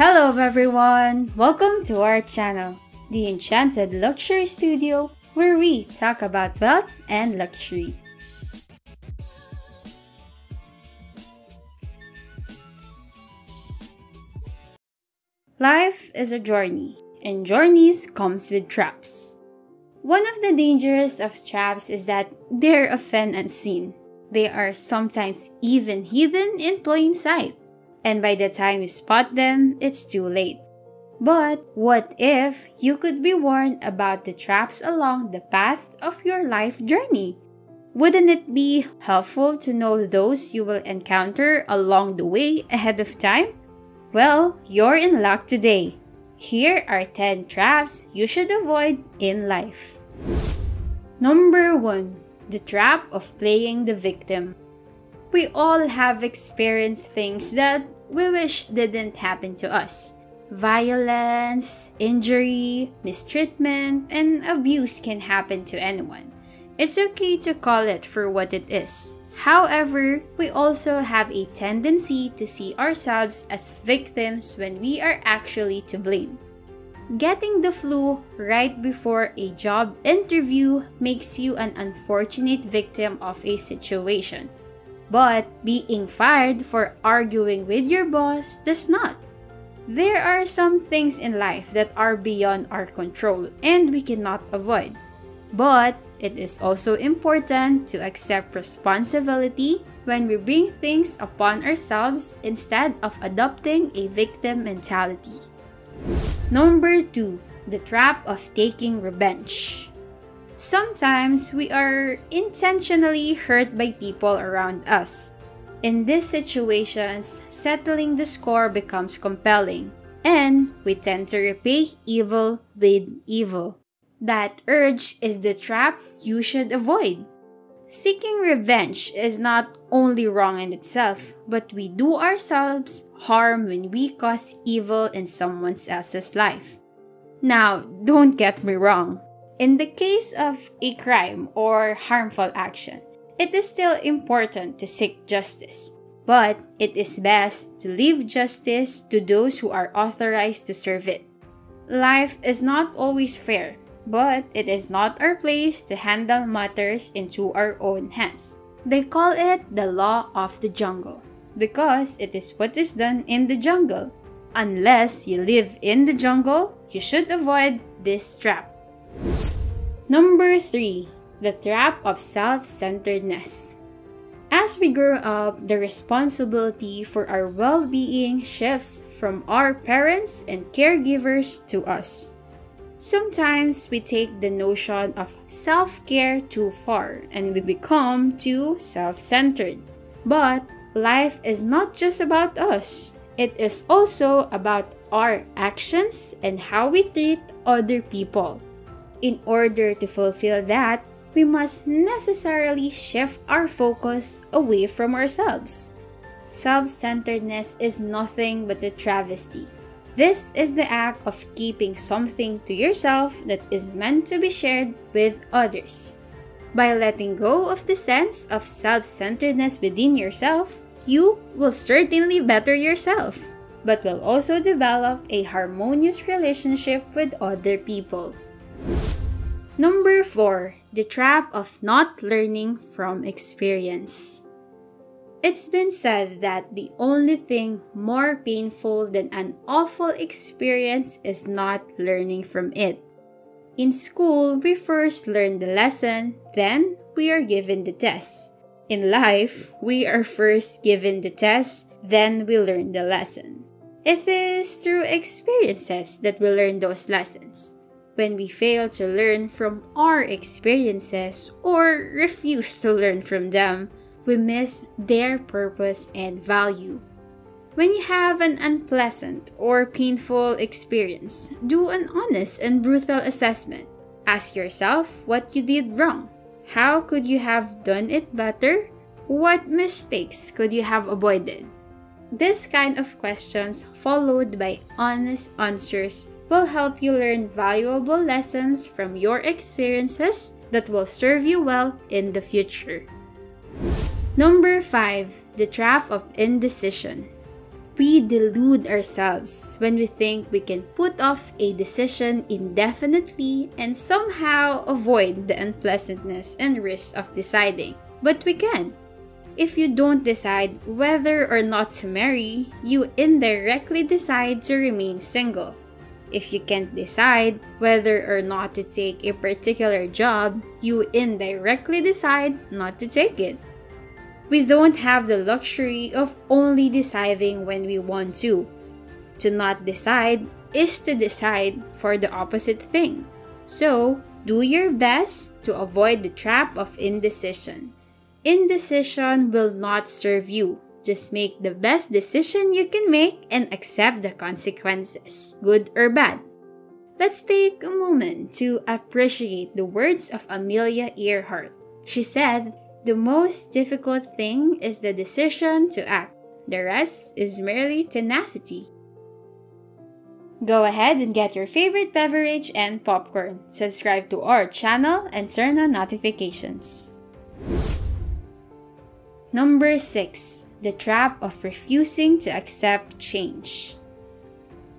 Hello everyone! Welcome to our channel, the Enchanted Luxury Studio, where we talk about wealth and luxury. Life is a journey, and journeys comes with traps. One of the dangers of traps is that they're often unseen. They are sometimes even hidden in plain sight. And by the time you spot them, it's too late. But what if you could be warned about the traps along the path of your life journey? Wouldn't it be helpful to know those you will encounter along the way ahead of time? Well, you're in luck today. Here are 10 traps you should avoid in life. Number 1. The trap of playing the victim. We all have experienced things that we wish didn't happen to us. Violence, injury, mistreatment, and abuse can happen to anyone. It's okay to call it for what it is. However, we also have a tendency to see ourselves as victims when we are actually to blame. Getting the flu right before a job interview makes you an unfortunate victim of a situation. But being fired for arguing with your boss does not. There are some things in life that are beyond our control and we cannot avoid. But it is also important to accept responsibility when we bring things upon ourselves instead of adopting a victim mentality. Number 2. The trap of taking revenge. Sometimes we are intentionally hurt by people around us. In these situations, settling the score becomes compelling, and we tend to repay evil with evil. That urge is the trap you should avoid. Seeking revenge is not only wrong in itself, but we do ourselves harm when we cause evil in someone else's life. Now, don't get me wrong. In the case of a crime or harmful action, it is still important to seek justice. But it is best to leave justice to those who are authorized to serve it. Life is not always fair, but it is not our place to handle matters into our own hands. They call it the law of the jungle, because it is what is done in the jungle. Unless you live in the jungle, you should avoid this trap. Number 3. The trap of self-centeredness. As we grow up, the responsibility for our well-being shifts from our parents and caregivers to us. Sometimes we take the notion of self-care too far and we become too self-centered. But life is not just about us. It is also about our actions and how we treat other people. In order to fulfill that, we must necessarily shift our focus away from ourselves. Self-centeredness is nothing but a travesty. This is the act of keeping something to yourself that is meant to be shared with others. By letting go of the sense of self-centeredness within yourself, you will certainly better yourself, but will also develop a harmonious relationship with other people. Number 4. The trap of not learning from experience. It's been said that the only thing more painful than an awful experience is not learning from it. In school, we first learn the lesson, then we are given the test. In life, we are first given the test, then we learn the lesson. It is through experiences that we learn those lessons. When we fail to learn from our experiences or refuse to learn from them, we miss their purpose and value. When you have an unpleasant or painful experience, do an honest and brutal assessment. Ask yourself what you did wrong. How could you have done it better? What mistakes could you have avoided? This kind of questions, followed by honest answers, will help you learn valuable lessons from your experiences that will serve you well in the future. Number 5. The trap of indecision. We delude ourselves when we think we can put off a decision indefinitely and somehow avoid the unpleasantness and risks of deciding. But we can't. If you don't decide whether or not to marry, you indirectly decide to remain single. If you can't decide whether or not to take a particular job, you indirectly decide not to take it. We don't have the luxury of only deciding when we want to. To not decide is to decide for the opposite thing. So, do your best to avoid the trap of indecision. Indecision will not serve you. Just make the best decision you can make and accept the consequences, good or bad. Let's take a moment to appreciate the words of Amelia Earhart. She said, "The most difficult thing is the decision to act. The rest is merely tenacity." Go ahead and get your favorite beverage and popcorn. Subscribe to our channel and turn on notifications. Number 6. The trap of refusing to accept change.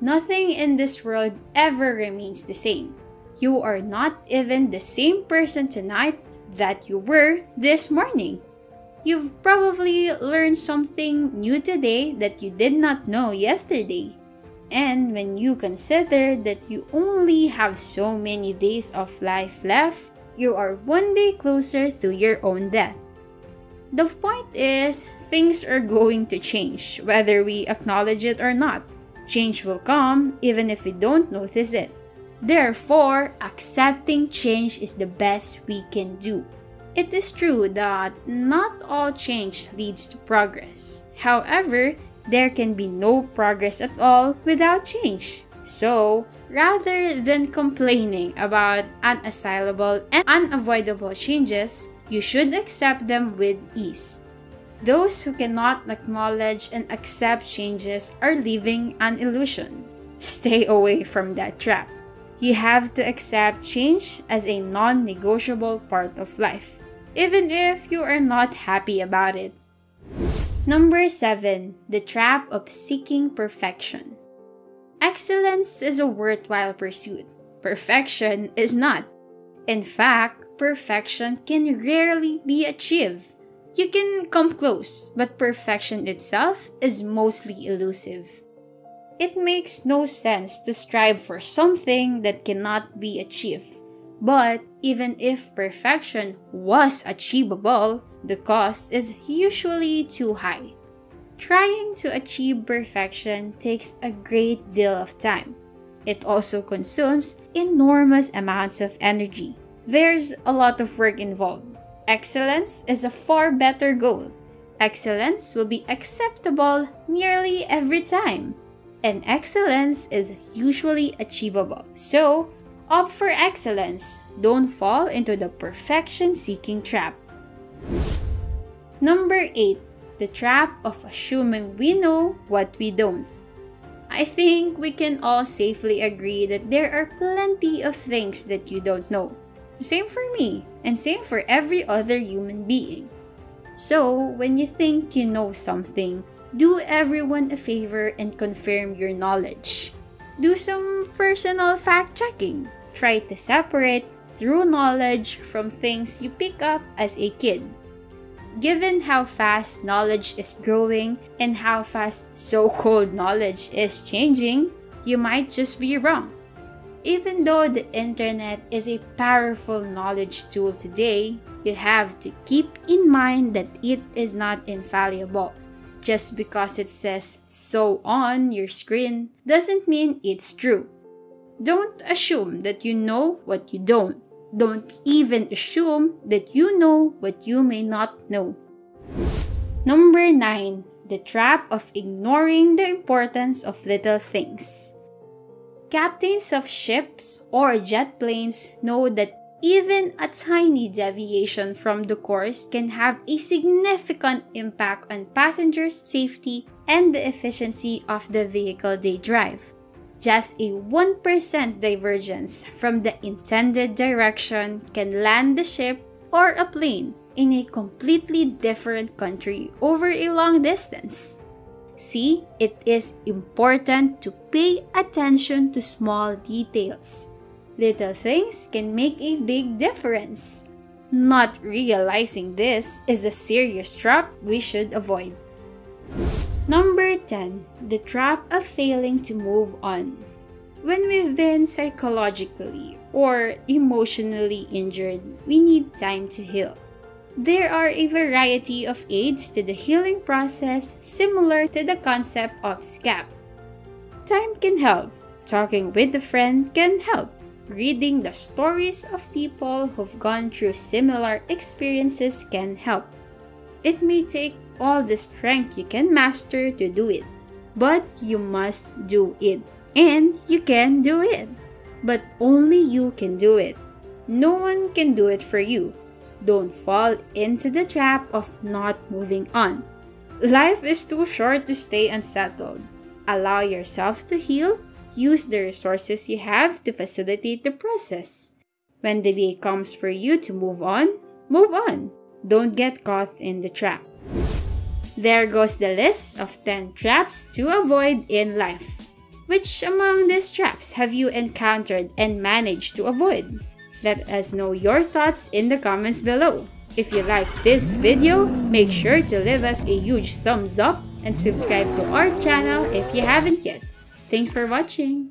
Nothing in this world ever remains the same. You are not even the same person tonight that you were this morning. You've probably learned something new today that you did not know yesterday. And when you consider that you only have so many days of life left, you are one day closer to your own death. The point is, things are going to change, whether we acknowledge it or not. Change will come even if we don't notice it. Therefore, accepting change is the best we can do. It is true that not all change leads to progress. However, there can be no progress at all without change. So, rather than complaining about unassailable and unavoidable changes, you should accept them with ease. Those who cannot acknowledge and accept changes are living an illusion. Stay away from that trap. You have to accept change as a non-negotiable part of life, even if you are not happy about it. Number 7. The trap of seeking perfection. Excellence is a worthwhile pursuit. Perfection is not. In fact, perfection can rarely be achieved. You can come close, but perfection itself is mostly elusive. It makes no sense to strive for something that cannot be achieved. But even if perfection was achievable, the cost is usually too high. Trying to achieve perfection takes a great deal of time. It also consumes enormous amounts of energy. There's a lot of work involved. Excellence is a far better goal. Excellence will be acceptable nearly every time. And excellence is usually achievable. So, opt for excellence. Don't fall into the perfection-seeking trap. Number 8. The trap of assuming we know what we don't. I think we can all safely agree that there are plenty of things that you don't know. Same for me, and same for every other human being. So, when you think you know something, do everyone a favor and confirm your knowledge. Do some personal fact-checking. Try to separate true knowledge from things you pick up as a kid. Given how fast knowledge is growing and how fast so-called knowledge is changing, you might just be wrong. Even though the internet is a powerful knowledge tool today, you have to keep in mind that it is not infallible. Just because it says so on your screen doesn't mean it's true. Don't assume that you know what you don't. Don't even assume that you know what you may not know. Number 9. The trap of ignoring the importance of little things. Captains of ships or jet planes know that even a tiny deviation from the course can have a significant impact on passengers' safety and the efficiency of the vehicle they drive. Just a 1% divergence from the intended direction can land the ship or a plane in a completely different country over a long distance. See, it is important to pay attention to small details. Little things can make a big difference. Not realizing this is a serious trap we should avoid. Number 10. The trap of failing to move on. When we've been psychologically or emotionally injured, we need time to heal. There are a variety of aids to the healing process similar to the concept of SCAP. Time can help. Talking with a friend can help. Reading the stories of people who've gone through similar experiences can help. It may take all the strength you can master to do it, but you must do it. And you can do it. But only you can do it. No one can do it for you. Don't fall into the trap of not moving on. Life is too short to stay unsettled. Allow yourself to heal. Use the resources you have to facilitate the process. When the day comes for you to move on, move on. Don't get caught in the trap. There goes the list of 10 traps to avoid in life. Which among these traps have you encountered and managed to avoid? Let us know your thoughts in the comments below. If you like this video, make sure to leave us a huge thumbs up and subscribe to our channel if you haven't yet. Thanks for watching!